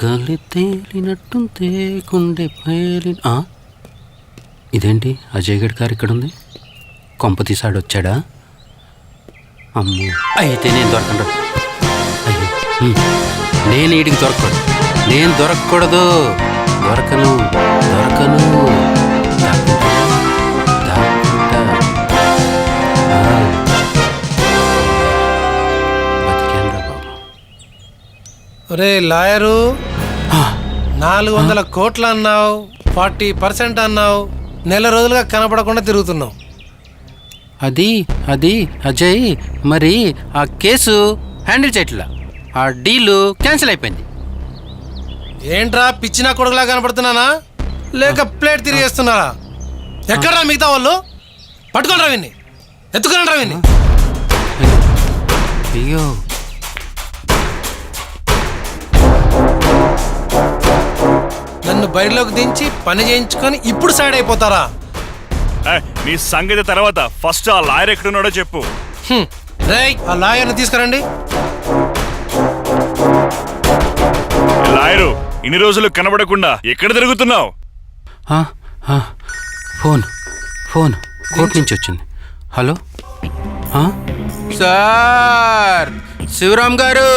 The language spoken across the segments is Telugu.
గాలి తేలినట్టుంటే గుండె పేలి. ఇదేంటి అజయ్ గడ్ కారు ఇక్కడ ఉంది? కొంప తీసాడు వచ్చాడా? అమ్మో, అయితే నేను దొరకను. అయ్యో, నేను వీడికి దొరకకూడదు. నేను దొరకకూడదు. దొరకను దొరకను. ఒరే లాయరు, 400 కోట్లు అన్నావు, 40% అన్నావు, నెల రోజులుగా కనపడకుండా తిరుగుతున్నావు. అది అజయ్, మరి ఆ కేసు హ్యాండిల్ చేయట్లా. ఆ డీలు క్యాన్సిల్ అయిపోయింది. ఏంట్రా పిచ్చినా కొడుకులా కనపడుతున్నానా లేక ప్లేట్ తిరిగేస్తున్నారా? ఎక్కడ్రా మిగతా వాళ్ళు? పట్టుకోనరా విన్ని, ఎత్తుకునరా విన్ని. అయ్యో, నన్ను బయటలోకి దించి పని చేయించుకొని ఇప్పుడు సైడ్ అయిపోతారా? నీ సంగతి తర్వాత ఫస్ట్ ఆ లాయర్ ఎక్కడున్నాడో చెప్పు. రేయ్, ఆ లాయర్ని తీసుకురండి. లాయరు, ఇన్ని రోజులు కనబడకుండా ఎక్కడ తిరుగుతున్నావు? ఫోన్ కోర్టు నుంచి వచ్చింది. హలో సార్, శివరామ్ గారు,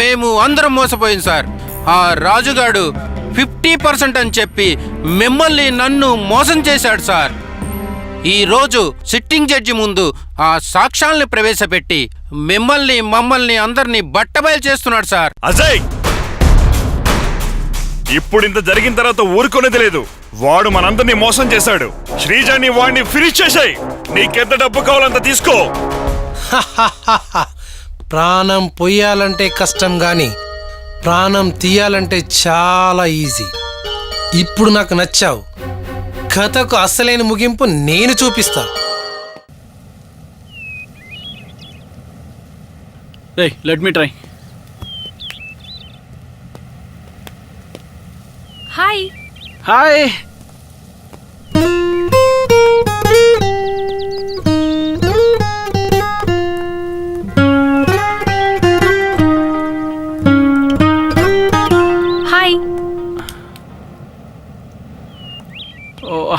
మేము అందరం మోసపోయింది సార్. ఆ రాజుగాడు 50% అని చెప్పి మిమ్మల్ని నన్ను మోసం చేశాడు సార్. ఈరోజు సిట్టింగ్ జడ్జి ముందు ఆ సాక్ష్యాల్ని ప్రవేశపెట్టి మమ్మల్ని అందరినీ బట్టబయలు చేస్తున్నాడు సార్. అజయ్, ఇప్పుడు ఇంత జరిగిన తర్వాత ఊరుకునేది లేదు. వాడు మనందరినీ మోసం చేశాడు. శ్రీజాని వాడిని ఫినిష్ చేశాయి. నీకెంత డబ్బు కావాలంత తీసుకో. ప్రాణం పొయ్యాలంటే కష్టం గాని ప్రాణం తీయాలంటే చాలా ఈజీ. ఇప్పుడు నాకు నచ్చావు. కథకు అసలైన ముగింపు నేను చూపిస్తా. Let me try. Hi hi.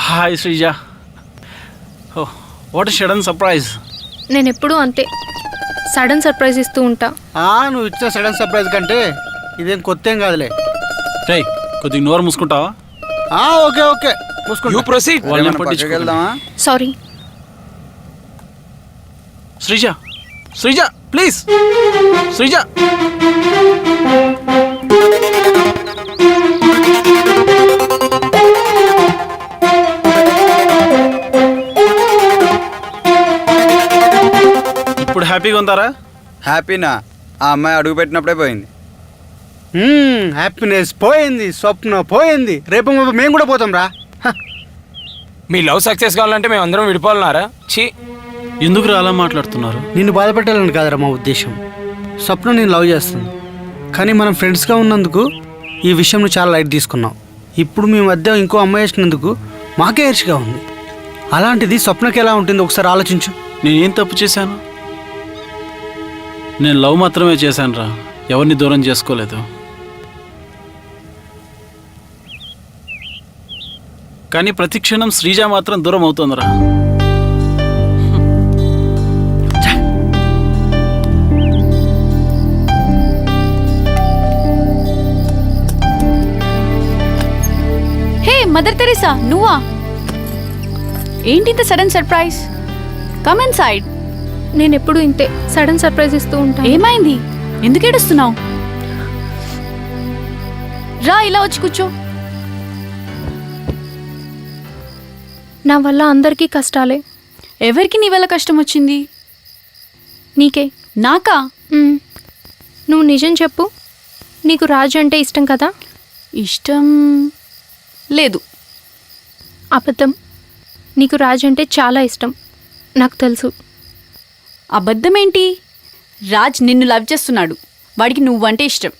Hi Sreeja. What sudden surprise. నేను ఎప్పుడూ అంతే, సడన్ సర్ప్రైజ్ ఇస్తూ ఉంటా. నువ్వు ఇచ్చిన సడన్ సర్ప్రైజ్ కంటే ఇదేం కొత్త ఏం కాదులే. రేయ్, కొద్దిగా నోరు మూసుకుంటావా? Okay మూసుకుంటా. Sorry. Sreeja please. Sreeja, ఇప్పుడు హ్యాపీగా ఉందారా? హ్యాపీనా? ఆ అమ్మాయి అడుగు పెట్టినప్పుడే పోయింది. హ్యాపీనెస్ పోయింది, స్వప్న పోయింది. రేపు మేము కూడా పోతాం రా. మీ లవ్ సక్సెస్ కావాలంటే మేము అందరం విడిపోవాలన్నారా? ఎందుకు అలా మాట్లాడుతున్నారు? నిన్ను బాధపెట్టాలని కాదురా మా ఉద్దేశం. స్వప్న నేను లవ్ చేస్తుంది, కానీ మనం ఫ్రెండ్స్గా ఉన్నందుకు ఈ విషయం నువ్వు చాలా లైట్ తీసుకున్నావు. ఇప్పుడు మీ మధ్య ఇంకో అమ్మాయి వేసినందుకు మాకే ఏర్చిగా ఉంది. అలాంటిది స్వప్నకి ఎలా ఉంటుంది ఒకసారి ఆలోచించు. నేనేం తప్పు చేశాను? నేను లవ్ మాత్రమే చేశాను రా, ఎవరిని దూరం చేసుకోలేదు. కానీ ప్రతి క్షణం శ్రీజ మాత్రం దూరం అవుతుందిరా. హే మదర్ తెరీసా, నువ్వా? ఏంటి ఇంత sudden surprise? Come in side. నేను ఎప్పుడు ఇంతే, సడన్ సర్ప్రైజ్ ఇస్తూ ఉంటాను. ఏమైంది? ఎందుకు ఏడుస్తున్నావు? రా, ఇలా వచ్చి కూర్చో. నా వల్ల అందరికీ కష్టాలే. ఎవరికి నీ వల్ల కష్టం వచ్చింది? నీకే. నాకా? నువ్వు నిజం చెప్పు, నీకు రాజు అంటే ఇష్టం కదా? ఇష్టం లేదు. అబద్ధం. నీకు రాజు అంటే చాలా ఇష్టం, నాకు తెలుసు. అబద్ధమేంటి? రాజ్ నిన్ను లవ్ చేస్తున్నాడు, వాడికి నువ్వంటే ఇష్టం.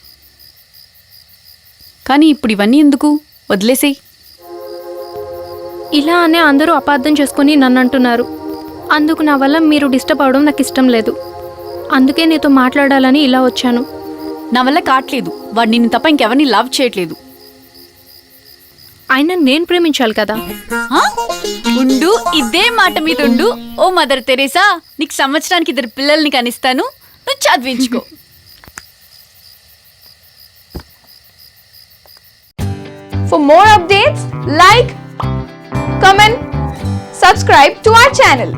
కానీ ఇప్పుడు ఇవన్నీ ఎందుకు? వదిలేసేయ్. ఇలా అనే అందరూ అపార్థం చేసుకుని నన్ను అంటున్నారు. అందుకు నా వల్ల మీరు డిస్టర్బ్ అవడం నాకు ఇష్టం లేదు. అందుకే నీతో మాట్లాడాలని ఇలా వచ్చాను. నా వల్ల కావట్లేదు. వాడు నిన్ను తప్ప ఇంకెవరిని లవ్ చేయట్లేదు. ఆయన నేను ప్రేమించాలి కదా. ఆ? ఉండు, ఇదే మాట మీద ఉండు. ఓ మదర్ తెరేసా, నీకు సంవత్సరానికి 2 పిల్లల్ని కనిస్తాను, నువ్వు చదివించుకో. For more updates, like, comment, subscribe to our channel.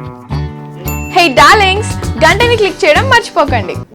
Hey darlings, గంటని click చేయడం మర్చిపోకండి.